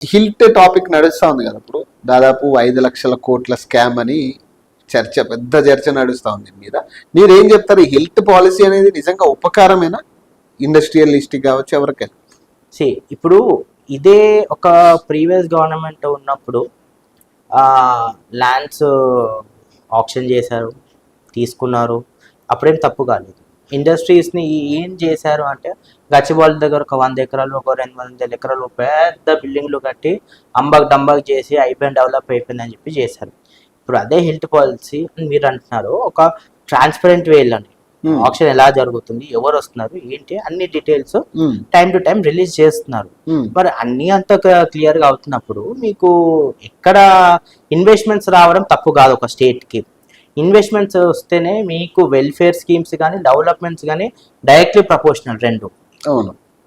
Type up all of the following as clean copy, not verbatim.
HILT topic నడుస్తూ ఉంది కదా ఇప్పుడు దాదాపు 5 లక్షల కోట్ల స్కామ్ అని పెద్ద చర్చ నడుస్తూ ఉంది మీద. మీరు ఏం చెప్తారు? ఈ హిల్ట్ పాలసీ అనేది నిజంగా ఉపకారమేనా ఇండస్ట్రియలిస్ట్ కావచ్చు ఎవరికైనా? ఇప్పుడు ఇదే ఒక ప్రీవియస్ గవర్నమెంట్ ఉన్నప్పుడు ల్యాండ్స్ ఆప్షన్ చేశారు, తీసుకున్నారు, అప్పుడేం తప్పు కాలేదు. ఇండస్ట్రీస్ని ఏం చేశారు అంటే గచ్చిబౌలి దగ్గర ఒక 100 ఎకరాలు ఒక 200 ఎకరాలు పెద్ద బిల్డింగ్లు కట్టి అంబక్ డంబక్ చేసి అయిపోయింది, డెవలప్ అయిపోయింది అని చెప్పి చేశారు. ఇప్పుడు అదే హిల్ట్ పాలసీ మీరు అంటున్నారు, ఒక ట్రాన్స్పరెంట్ వేలని ఆప్షన్ ఎలా జరుగుతుంది, ఎవరు వస్తున్నారు, ఏంటి అన్ని details time to time release చేస్తున్నారు. మరి అన్ని అంత క్లియర్ గా అవుతున్నప్పుడు మీకు ఎక్కడ ఇన్వెస్ట్మెంట్స్ రావడం తప్పు కాదు. ఒక స్టేట్ కి ఇన్వెస్ట్మెంట్స్ వస్తేనే మీకు వెల్ఫేర్ స్కీమ్స్ కానీ డెవలప్మెంట్స్ కానీ డైరెక్ట్లీ ప్రపోర్షనల్ రెండు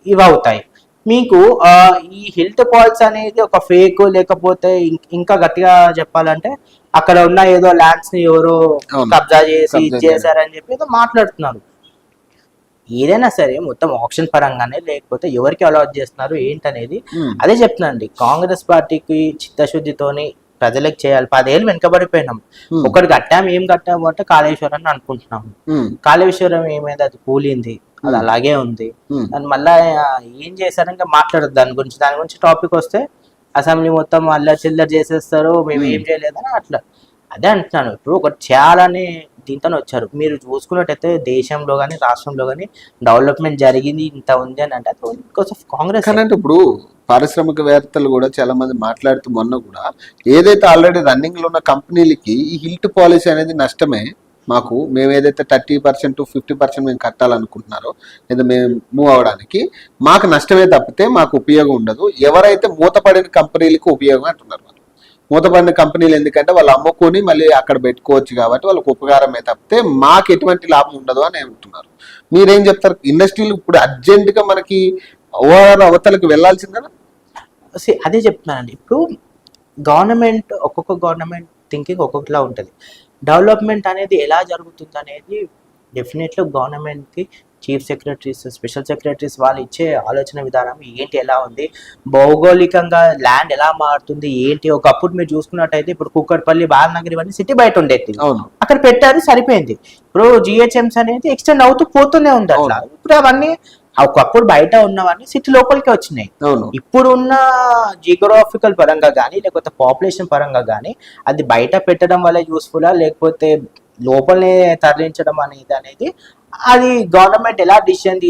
ఇవి అవుతాయి. మీకు ఈ హిల్ట్ పాలసీ అనేది ఒక ఫేక్, లేకపోతే ఇంకా గట్టిగా చెప్పాలంటే అక్కడ ఉన్న ఏదో ల్యాండ్స్ ని ఎవరో కబ్జా చేసి చేశారని చెప్పి ఏదో మాట్లాడుతున్నారు. ఏదైనా సరే మొత్తం ఆప్షన్ పరంగానే, లేకపోతే ఎవరికి అలాట్ చేస్తున్నారు ఏంటనేది అదే చెప్తున్నాండి. కాంగ్రెస్ పార్టీకి చిత్తశుద్ధితోని ప్రజలకు చేయాలి. 10 ఏళ్ళు వెనకబడిపోయినాం. ఒకటి కట్టాము, ఏం కట్టాము అంటే కాళేశ్వరం అనుకుంటున్నాము. కాళేశ్వరం ఏమైంది, అది కూలింది, అది అలాగే ఉంది. దాన్ని మళ్ళా ఏం చేశారంటే మాట్లాడదు దాని గురించి టాపిక్ వస్తే అసెంబ్లీ మొత్తం అల్లరి చిల్లర చేసేస్తారు, మేము ఏం చేయలేదని అట్లా. అదే అంటున్నాను, ఇప్పుడు ఒకటి చేయాలని దీంతో వచ్చారు. మీరు చూసుకున్నట్టయితే దేశంలో కానీ రాష్ట్రంలో కానీ డెవలప్మెంట్ జరిగింది ఇంత ఉంది అని అంటే బికాస్ ఆఫ్ కాంగ్రెస్. అంటే ఇప్పుడు పారిశ్రామికవేత్తలు కూడా చాలా మంది మాట్లాడుతూ మొన్న కూడా ఏదైతే ఆల్రెడీ రన్నింగ్ లో ఉన్న కంపెనీలకి ఈ హిల్ట్ పాలసీ అనేది నష్టమే, మాకు మేము ఏదైతే 30% to 50% మేము కట్టాలనుకుంటున్నారో లేదా మేము మూవ్ అవడానికి మాకు నష్టమే తప్పితే మాకు ఉపయోగం ఉండదు. ఎవరైతే మూతపడిన కంపెనీలకు ఉపయోగం అంటున్నారు. వాళ్ళు మూతపడిన కంపెనీలు ఎందుకంటే వాళ్ళు అమ్ముకొని మళ్ళీ అక్కడ పెట్టుకోవచ్చు కాబట్టి వాళ్ళకు ఉపకారమే తప్పితే మాకు ఎటువంటి లాభం ఉండదు అని అంటున్నారు. మీరేం చెప్తారు? ఇండస్ట్రీలు ఇప్పుడు అర్జెంటుగా మనకి ఓవర్ అవతలకు వెళ్లాల్సింది కదా. అదే చెప్తున్నానండి. ఇప్పుడు గవర్నమెంట్ ఒక్కొక్క గవర్నమెంట్ థింకింగ్ ఒక్కొక్కలా ఉంటుంది. డెవలప్మెంట్ అనేది ఎలా జరుగుతుంది అనేది డెఫినెట్లీ గవర్నమెంట్కి చీఫ్ సెక్రటరీస్, స్పెషల్ సెక్రటరీస్ వాళ్ళు ఇచ్చే ఆలోచన విధానం ఏంటి, ఎలా ఉంది, భౌగోళికంగా ల్యాండ్ ఎలా మారుతుంది ఏంటి. ఒకప్పుడు మీరు చూసుకున్నట్టయితే ఇప్పుడు కూకట్పల్లి, బాలనగర్ ఇవన్నీ సిటీ బయట ఉండేది, అక్కడ పెట్టారు సరిపోయింది. ఇప్పుడు జిహెచ్ఎంసీ అనేది ఎక్స్టెండ్ అవుతూ పోతూనే ఉంది అట్లా. ఇప్పుడు అవన్నీ ఒకప్పుడు బయట ఉన్నవన్నీ సిటీ లోపలికి వచ్చినాయి. ఇప్పుడున్న జియోగ్రాఫికల్ పరంగా కానీ లేకపోతే పాపులేషన్ పరంగా కానీ అది బయట పెట్టడం వల్ల యూస్ఫుల్ లేకపోతే లోపలనే తరలించడం అనేది అది గవర్నమెంట్ ఎలా డిసిషన్